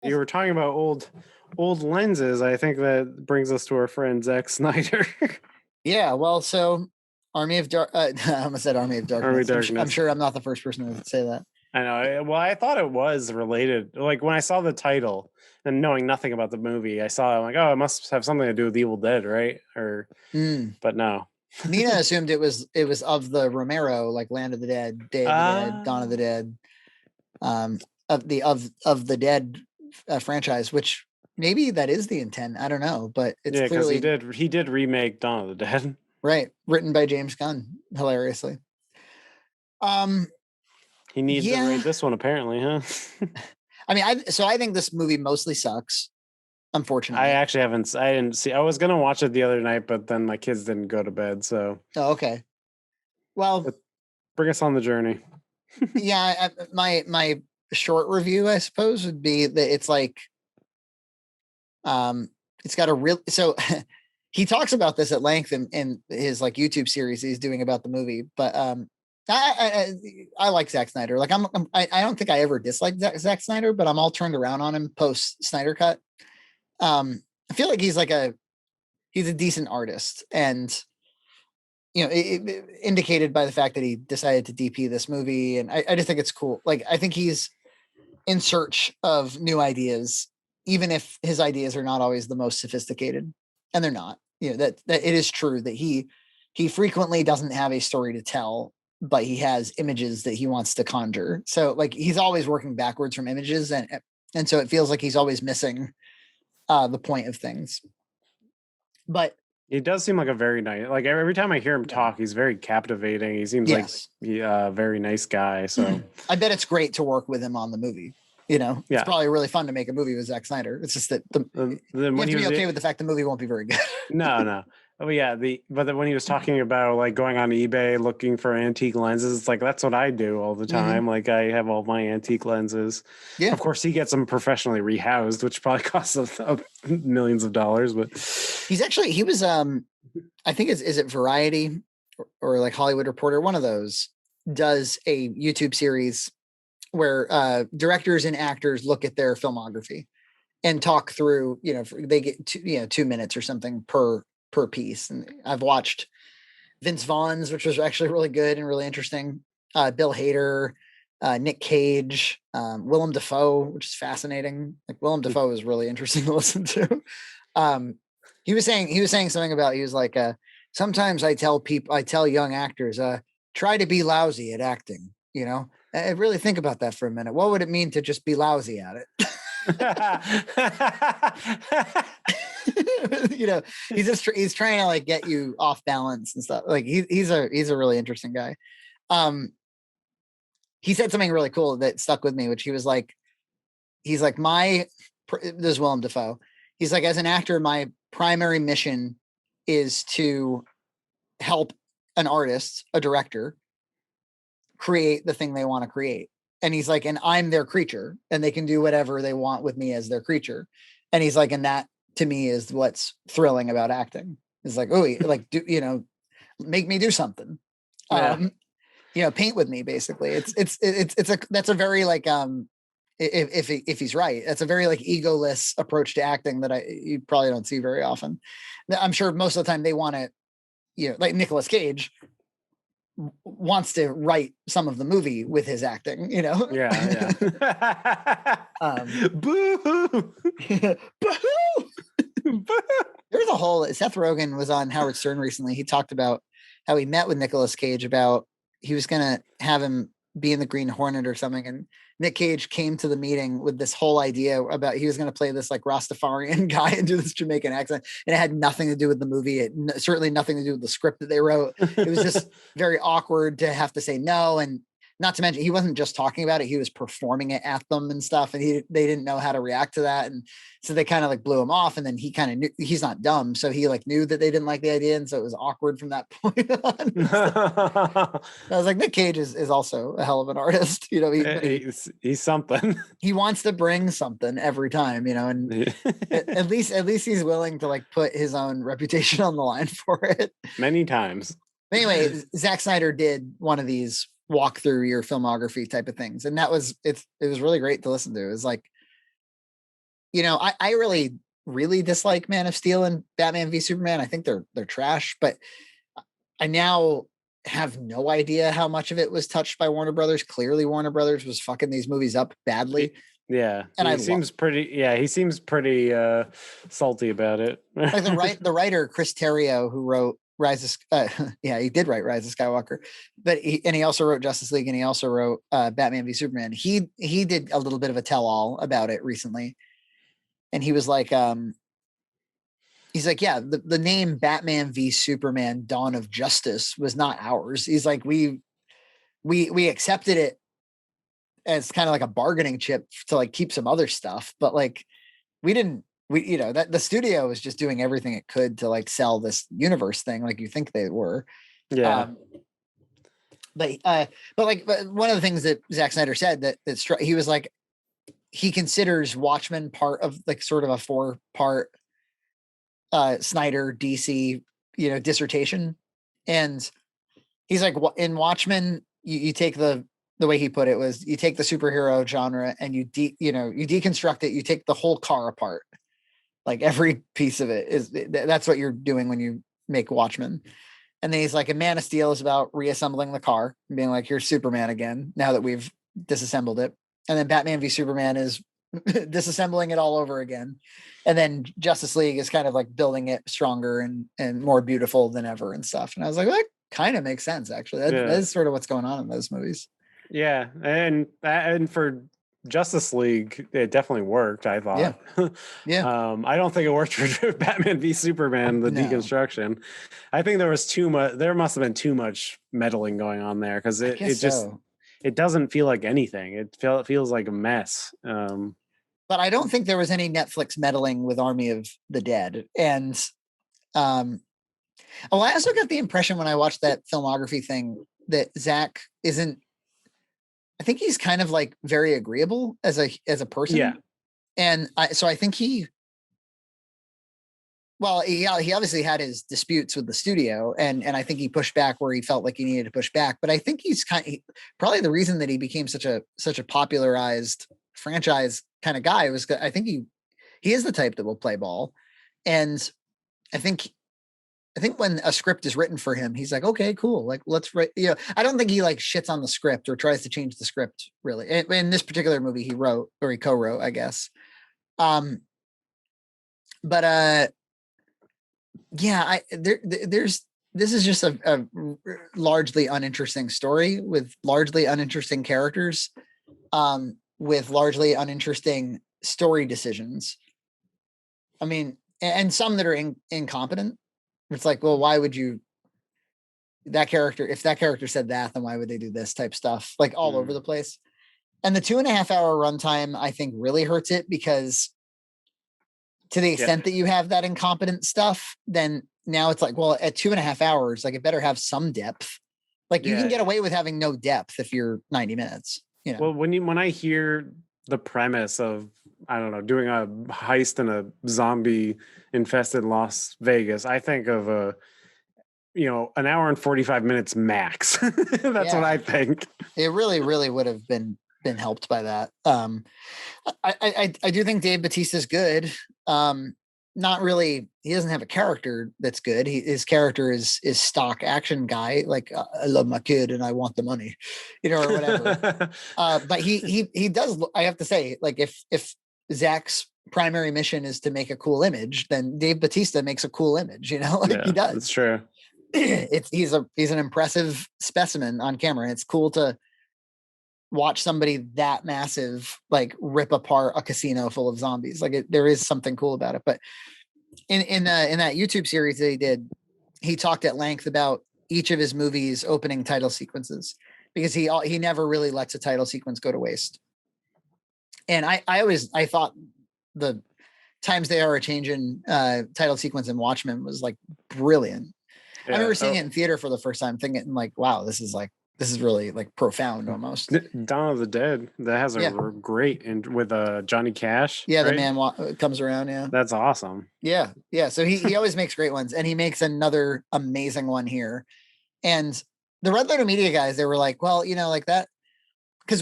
You were talking about old lenses. I think that brings us to our friend Zack Snyder. Yeah, well, so Army of Dark. I almost said Army of Army Darkness. I'm Darkness. sure I'm not the first person to say that. I know. Well, I thought it was related. Like when I saw the title and knowing nothing about the movie, I saw it, I'm like, oh, it must have something to do with Evil Dead, right? Or, but no. Nina assumed it was of the Romero, like Land of the Dead, Day of the Dead, Dawn of the Dead, of the Dead franchise, which maybe that is the intent. I don't know, but it's Yeah, because clearly he did remake Dawn of the Dead. right, written by James Gunn, hilariously. He needed to Yeah. write this one, apparently, huh? I mean, I think this movie mostly sucks. Unfortunately, I actually haven't. I didn't see. I was gonna watch it the other night, but then my kids didn't go to bed. So, okay. Well, bring us on the journey. yeah. My short review, I suppose, would be that it's like, it's got a real. So he talks about this at length in his like YouTube series he's doing about the movie, but I like Zack Snyder. Like I don't think I ever disliked Zack Snyder, but I'm all turned around on him post Snyder Cut. I feel like he's a decent artist, and indicated by the fact that he decided to DP this movie, and I just think it's cool. Like I think he's in search of new ideas, even if his ideas are not always the most sophisticated, and they're not. That it is true that he frequently doesn't have a story to tell, but he has images that he wants to conjure. So like he's always working backwards from images, and so it feels like he's always missing the point of things. But he does seem like a very nice. Like every time I hear him talk, he's very captivating. He seems like a very nice guy. So I bet it's great to work with him on the movie. It's probably really fun to make a movie with Zack Snyder. It's just that you have to be okay with the fact the movie won't be very good. No. Oh yeah, but when he was talking about like going on eBay looking for antique lenses, it's like that's what I do all the time. Like I have all my antique lenses. Yeah. Of course, he gets them professionally rehoused, which probably costs millions of dollars. But he was I think is it Variety or like Hollywood Reporter, one of those does a YouTube series where directors and actors look at their filmography and talk through. They get 2 minutes or something per piece. And I've watched Vince Vaughn's, which was actually really good and really interesting. Bill Hader, Nick Cage, Willem Dafoe, which is fascinating. Like Willem Dafoe is really interesting to listen to. He was saying something about, he was like, sometimes I tell young actors, try to be lousy at acting. I really think about that for a minute. What would it mean to just be lousy at it? He's trying to like get you off balance and stuff. Like he's a really interesting guy. He said something really cool that stuck with me, which he's like, this is Willem Dafoe. He's like, as an actor, my primary mission is to help an artist, a director, create the thing they want to create. And he's like, and I'm their creature, and they can do whatever they want with me as their creature. And he's like, and that to me is what's thrilling about acting. It's like, oh, like, make me do something. Yeah. Paint with me, basically. That's a very like, if he's right, that's a very like egoless approach to acting that you probably don't see very often. I'm sure most of the time they want to, like Nicolas Cage wants to write some of the movie with his acting, Yeah. Boo! There's a whole Seth Rogen was on Howard Stern recently. He talked about how he met with Nicolas Cage about he was gonna have him be in the Green Hornet or something, and Nick Cage came to the meeting with this whole idea about he was going to play this like Rastafarian guy and do this Jamaican accent, and it had nothing to do with the movie. It certainly nothing to do with the script that they wrote. It was just very awkward to have to say no, and not to mention he wasn't just talking about it; he was performing it at them and stuff, and they didn't know how to react to that, and so they kind of like blew him off. And then he kind of knew he's not dumb, so he like knew that they didn't like the idea, and so it was awkward from that point on. I was like, Nick Cage is also a hell of an artist, he's something. He wants to bring something every time, and at least he's willing to like put his own reputation on the line for it many times. Anyway, Zack Snyder did one of these walk through your filmography type of things, and it was really great to listen to. It was like I really dislike Man of Steel and Batman v Superman. I think they're trash, but I now have no idea how much of it was touched by Warner Brothers. Clearly, Warner Brothers was fucking these movies up badly. Yeah, And he seems pretty. Yeah, he seems pretty salty about it. Like the writer Chris Terrio, who wrote Rise of yeah, he did write Rise of Skywalker, but he also wrote Justice League, and he also wrote Batman v Superman. He did a little bit of a tell all about it recently, and he was like, he's like, yeah, the name Batman v Superman: Dawn of Justice was not ours. He's like, we accepted it as kind of like a bargaining chip to like keep some other stuff, but like we didn't that the studio was just doing everything it could to like sell this universe thing like you think they were. Yeah. But one of the things that Zack Snyder said that he was like, he considers Watchmen part of like sort of a 4-part Snyder DC dissertation, and he's like, in Watchmen you take the way he put it was, you take the superhero genre and you deconstruct it, you take the whole car apart, like every piece of it that's what you're doing when you make Watchmen. And then he's like, a Man of Steel is about reassembling the car and being like, here's Superman again, now that we've disassembled it. And then Batman v Superman is disassembling it all over again. And then Justice League is kind of like building it stronger and more beautiful than ever and stuff. And I was like, that kind of makes sense, actually. That is sort of what's going on in those movies. Yeah, and for Justice League, it definitely worked, I thought. Yeah. I don't think it worked for Batman v Superman, the deconstruction. I think there was too much. There must have been too much meddling going on there, because it doesn't feel like anything. It feels like a mess. But I don't think there was any Netflix meddling with Army of the Dead. And I also got the impression when I watched that filmography thing that Zach isn't. I think he's kind of like very agreeable as a person. Yeah. And so I think he obviously had his disputes with the studio, and I think he pushed back where he felt like he needed to push back. But I think he's probably the reason that he became such a popularized franchise kind of guy was, I think he is the type that will play ball. And I think when a script is written for him, he's like, okay, cool. Like, let's write, I don't think he like shits on the script or tries to change the script really. In this particular movie he wrote, or he co-wrote, I guess. This is just a largely uninteresting story with largely uninteresting characters, with largely uninteresting story decisions. I mean, and some that are incompetent. It's like, well, why would you, if that character said that, then why would they do this type stuff, like all over the place. And the 2.5 hour runtime, I think, really hurts it, because to the extent that you have that incompetent stuff, then now it's like, well, at 2.5 hours, like it better have some depth. Like you can get away with having no depth if you're 90 minutes. Well, when I hear the premise of, I don't know, doing a heist in a zombie infested Las Vegas, I think of an hour and 45 minutes max. That's what I think. It really, really would have been helped by that. I do think Dave Bautista's good. Not really. He doesn't have a character that's good. His character is stock action guy. Like, I love my kid and I want the money, or whatever. But he does. I have to say, like, if Zach's primary mission is to make a cool image, then Dave Bautista makes a cool image. He does. That's true. He's an impressive specimen on camera. It's cool to watch somebody that massive like rip apart a casino full of zombies. Like there is something cool about it. But in that YouTube series that he did, he talked at length about each of his movies' opening title sequences, because he never really lets a title sequence go to waste. And I thought the Times They Are a Changin' title sequence in Watchmen was like brilliant. I remember seeing it in theater for the first time, thinking like, wow, this is really like profound almost. Dawn of the Dead, that has a great with Johnny Cash. Yeah, right? The man comes around. Yeah, that's awesome. Yeah. So he always makes great ones, and he makes another amazing one here. And the Red Letter Media guys, they were like, well, like that because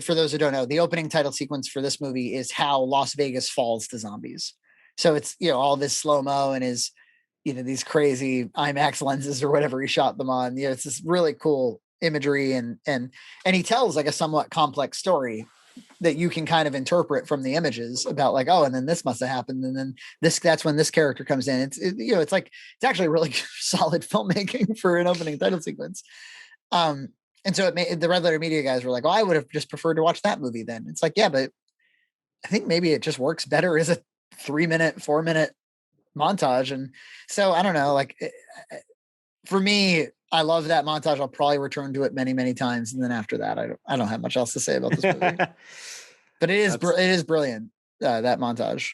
for those who don't know, the opening title sequence for this movie is how Las Vegas falls to zombies. So it's, all this slow-mo and his, these crazy IMAX lenses or whatever he shot them on. It's this really cool imagery, and he tells like a somewhat complex story that you can kind of interpret from the images about like, oh, and then this must have happened, and then that's when this character comes in. It's like, it's actually really solid filmmaking for an opening title sequence. And so the Red Letter Media guys were like, "Oh, I would have just preferred to watch that movie then." It's like, yeah, but I think maybe it just works better as a 3-minute, 4-minute montage. And so I don't know, like for me, I love that montage. I'll probably return to it many, many times, and then after that, I don't have much else to say about this movie. But it is brilliant, that montage.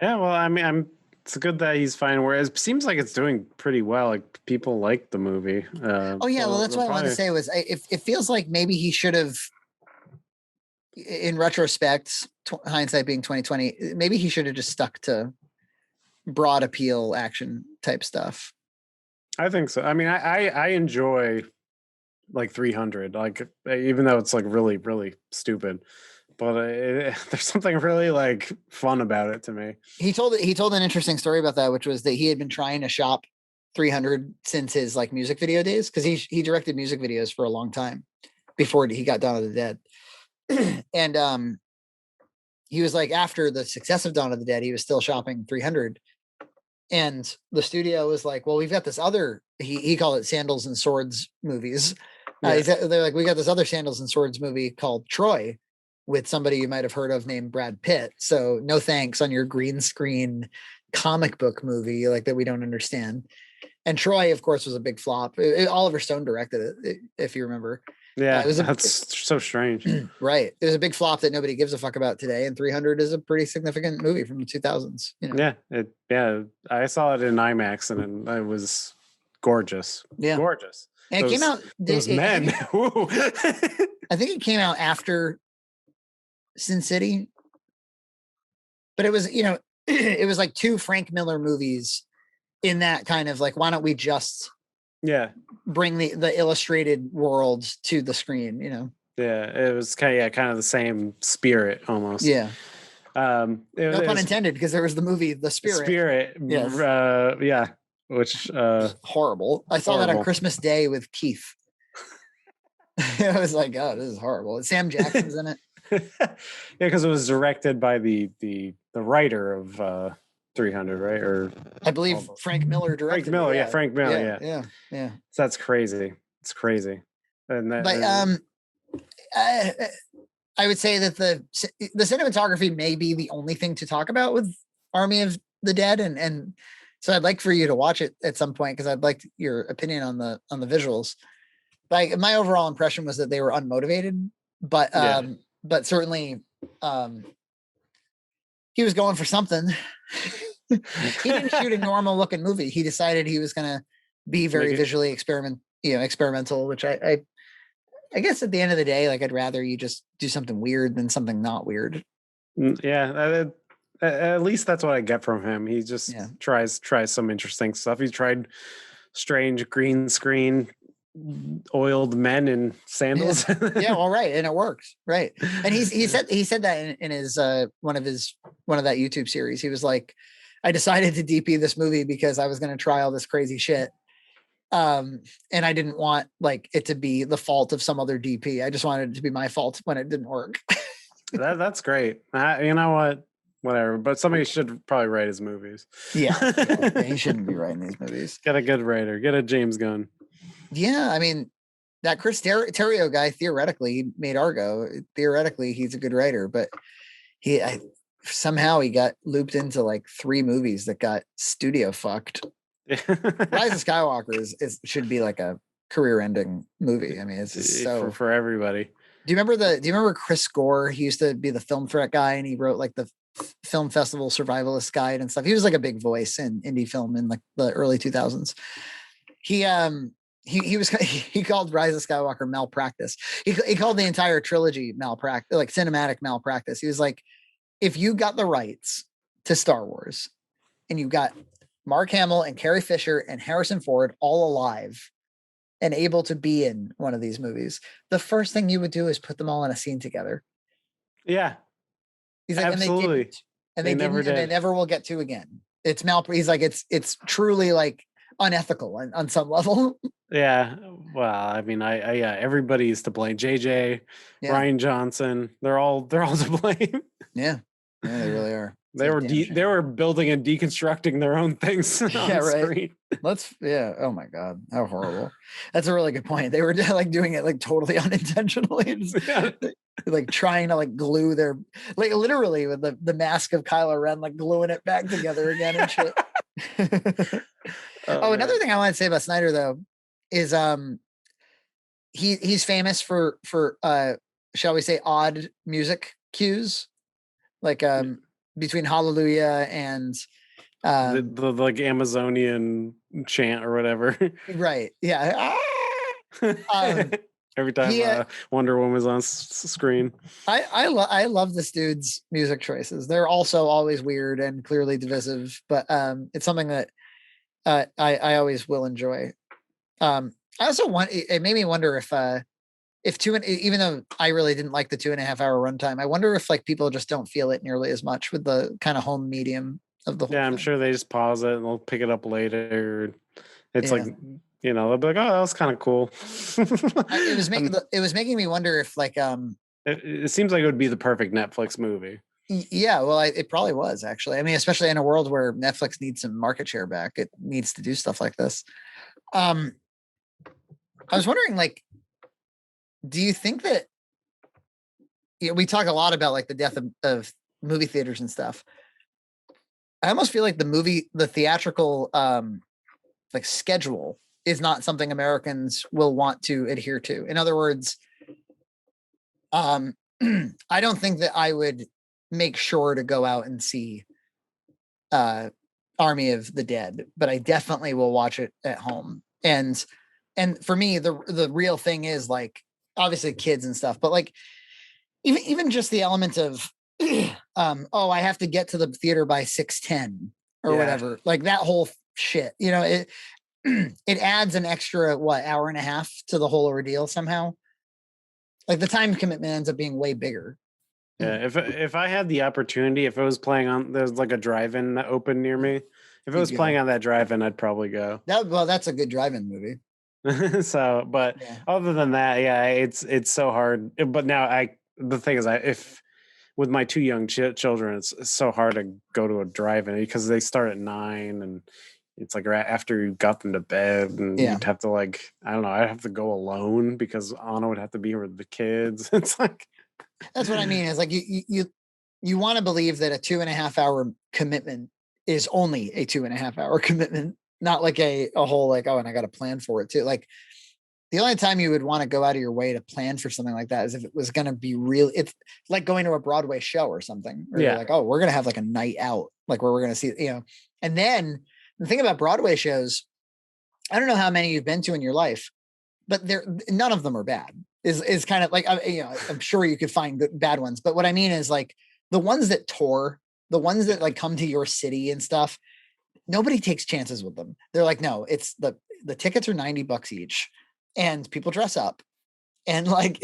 Yeah, well, I mean, it's good that he's fine. Whereas it seems like it's doing pretty well. Like people like the movie. Oh yeah, well that's what I wanted to say was it feels like maybe he should have, in retrospect, hindsight being 2020, maybe he should have just stuck to broad appeal action type stuff. I think so. I mean, I enjoy like 300, like even though it's like really really stupid, but there's something really like fun about it to me. He told an interesting story about that, which was that he had been trying to shop 300 since his like music video days, because he directed music videos for a long time before he got Dawn of the Dead. And he was like, after the success of Dawn of the Dead, he was still shopping 300. And the studio was like, well, we've got this other, he called it Sandals and Swords movies. Yeah. They're like, we got this other Sandals and Swords movie called Troy with somebody you might have heard of named Brad Pitt. So no thanks on your green screen comic book movie like that we don't understand. And Troy, of course, was a big flop. Oliver Stone directed it, if you remember. Yeah, that's so strange. Right. It was a big flop that nobody gives a fuck about today. And 300 is a pretty significant movie from the 2000s. Yeah, I saw it in IMAX and it was gorgeous. Yeah. Gorgeous. And it came out. Those men. I think it came out after Sin City. But it was, it was like 2 Frank Miller movies in that kind of like, why don't we just bring the illustrated world to the screen, Yeah, it was kind of the same spirit almost. Yeah. No pun intended, because there was the movie The Spirit. Yes. Yeah, which horrible. I saw that on Christmas Day with Keith. I was like, oh, this is horrible. Sam Jackson's in it. Yeah, because it was directed by the writer of 300, right? Or I believe Frank Miller directed. Frank Miller, it. Frank Miller, yeah. So that's crazy. It's crazy. And that, but I would say that the cinematography may be the only thing to talk about with Army of the Dead, and so I'd like for you to watch it at some point, because I'd like your opinion on the visuals. Like, my overall impression was that they were unmotivated, but certainly he was going for something. He didn't shoot a normal looking movie. He decided he was going to be very visually experimental, which I guess at the end of the day, like, I'd rather you just do something weird than something not weird. Yeah, at least that's what I get from him. He just tries some interesting stuff. He tried strange green screen oiled men in sandals. Yeah, well, right, and it works, right. And he said that in his one of that YouTube series. He was like, I decided to DP this movie because I was going to try all this crazy shit, and I didn't want like it to be the fault of some other DP. I just wanted it to be my fault when it didn't work. That's great. You know what? Whatever. But somebody should probably write his movies. Yeah, he shouldn't be writing these movies. Get a good writer. Get a James Gunn. Yeah, I mean, that Chris Terrio guy, theoretically, he made Argo. Theoretically, he's a good writer, but somehow he got looped into like 3 movies that got studio fucked. Rise of Skywalker should be like a career-ending movie. I mean, it's just so for everybody. Do you remember Chris Gore? He used to be the Film Threat guy, and he wrote like the Film Festival Survivalist Guide and stuff. He was like a big voice in indie film in like the early 2000s. He called Rise of Skywalker malpractice. He called the entire trilogy malpractice, like cinematic malpractice. He was like, if you got the rights to Star Wars and you got Mark Hamill and Carrie Fisher and Harrison Ford all alive, and able to be in one of these movies, the first thing you would do is put them all in a scene together. Yeah, He's like, and they absolutely. didn't, and They they never didn't, and they did. never will get to again. It's he's like, it's truly like unethical on some level. Yeah. Well, I mean, yeah, everybody's to blame. JJ, Yeah. Ryan Johnson, they're all to blame. Yeah. Yeah, they really are. It's They a were damn they shame. were building and deconstructing their own things Yeah, on right. screen. Yeah. Oh my God. How horrible. That's a really good point. They were like doing it like totally unintentionally. Just, Yeah. like trying to like glue their, like literally with the mask of Kylo Ren, like gluing it back together again and shit. Oh Oh, another man. thing I want to say about Snyder though is he's famous for shall we say odd music cues, like between Hallelujah and The like Amazonian chant or whatever. right, yeah. um Every time he Wonder Woman was on screen. I love this dude's music choices. They're also always weird and clearly divisive, but it's something that I always will enjoy. I also want, it made me wonder if even though I really didn't like the 2.5 hour runtime, I wonder if like people just don't feel it nearly as much with the kind of home medium of the whole Yeah, I'm thing. sure they just pause it and they'll pick it up later. It's like, Yeah, they'll be like, oh, that was kind of cool. And it was making me wonder if like it seems like it would be the perfect Netflix movie. yeah, well, it probably was actually. I mean, especially in a world where Netflix needs some market share back, it needs to do stuff like this. Um, I was wondering, like, do you think that we talk a lot about like the death of movie theaters and stuff? I almost feel like the theatrical like schedule is not something Americans will want to adhere to. In other words, um, I don't think that I would make sure to go out and see uh, Army of the Dead, but I definitely will watch it at home. And for me, the real thing is like obviously kids and stuff, but like even just the element of oh, I have to get to the theater by 6:10 or Yeah. whatever, like that whole shit, it it adds an extra hour and a half to the whole ordeal somehow. Like the time commitment ends up being way bigger. Yeah, if I had the opportunity, if it was playing on, there's like a drive-in that opened near me. If it You'd was playing go. on that drive-in, I'd probably go. That's a good drive-in movie. So, but Yeah. other than that, yeah, it's so hard. But now the thing is, if with my two young children, it's so hard to go to a drive-in because they start at 9 and it's like right after you got them to bed and Yeah. you'd have to like, I don't know, I'd have to go alone because Anna would have to be here with the kids. It's like, That's what I mean. Is like you want to believe that a 2.5 hour commitment is only a 2.5 hour commitment, not like a whole like, oh, and I got to plan for it too. Like the only time you would want to go out of your way to plan for something like that is if it was going to be real. It's like going to a Broadway show or something, or they're yeah, like, oh, we're going to have like a night out, like where we're going to see, and then the thing about Broadway shows, I don't know how many you've been to in your life, but none of them are bad. Is kind of like, I'm sure you could find good bad ones, but what I mean is like the ones that tour, the ones that like come to your city and stuff, nobody takes chances with them. They're like, no, it's the tickets are $90 each, and people dress up, and like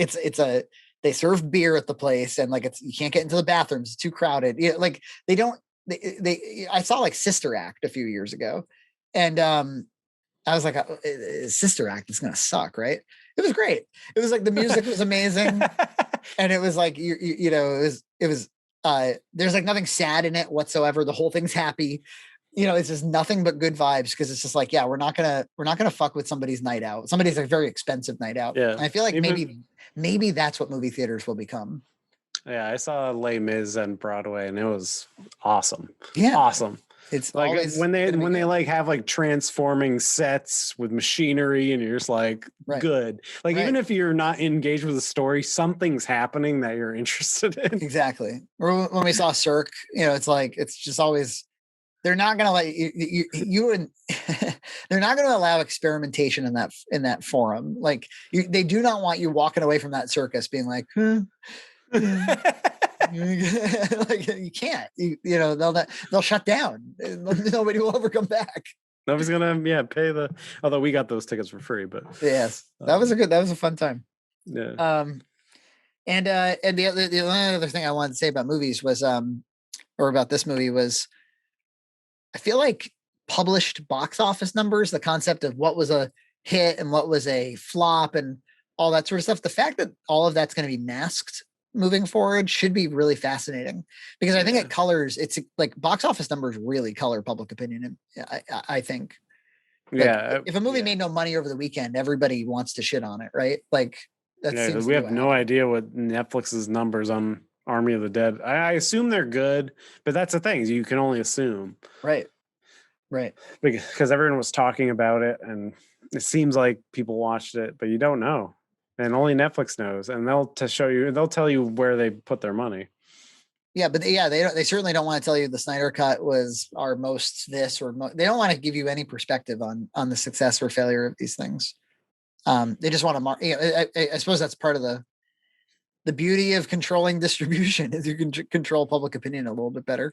they serve beer at the place, and like you can't get into the bathrooms, it's too crowded. Like they don't they I saw like Sister Act a few years ago, and I was like, Sister Act is gonna suck, right? It was great. It was like the music was amazing, and it was like it was there's like nothing sad in it whatsoever. The whole thing's happy. It's just nothing but good vibes because it's just like, yeah, we're not gonna fuck with somebody's night out. Somebody's like very expensive night out. yeah. And I feel like Even maybe that's what movie theaters will become. yeah, I saw Les Mis on Broadway and it was awesome. Yeah, Awesome. it's Like always when they gonna be when they good. like have like transforming sets with machinery and you're just like Right, good. Like even right. if you're not engaged with the story, something's happening that you're interested in. Exactly. Or when we saw Cirque, it's like it's just always they're not going to let you and they're not going to allow experimentation in that forum. Like they do not want you walking away from that circus being like, huh, yeah. Like you can't. They'll shut down. Nobody will ever come back. Nobody's gonna pay the. Although we got those tickets for free, but Yes, that was a fun time. yeah, Um, and the only other thing I wanted to say about movies was or about this movie was I feel like published box office numbers, the concept of what was a hit and what was a flop and all that sort of stuff, the fact that all of that's going to be masked moving forward should be really fascinating because I think yeah, it colors, it's like box office numbers really color public opinion. And I think like if a movie yeah. made no money over the weekend, everybody wants to shit on it, right? Like that Yeah, seems to we be have what no happens. idea what Netflix's numbers on Army of the Dead. I assume they're good, but that's the thing. You can only assume Right. Right. because everyone was talking about it, and it seems like people watched it, but you don't know, and only Netflix knows, and they'll tell you where they put their money. Yeah, but they certainly don't want to tell you the Snyder cut was our most this or they don't want to give you any perspective on the success or failure of these things. They just want to I suppose that's part of the beauty of controlling distribution is you can control public opinion a little bit better.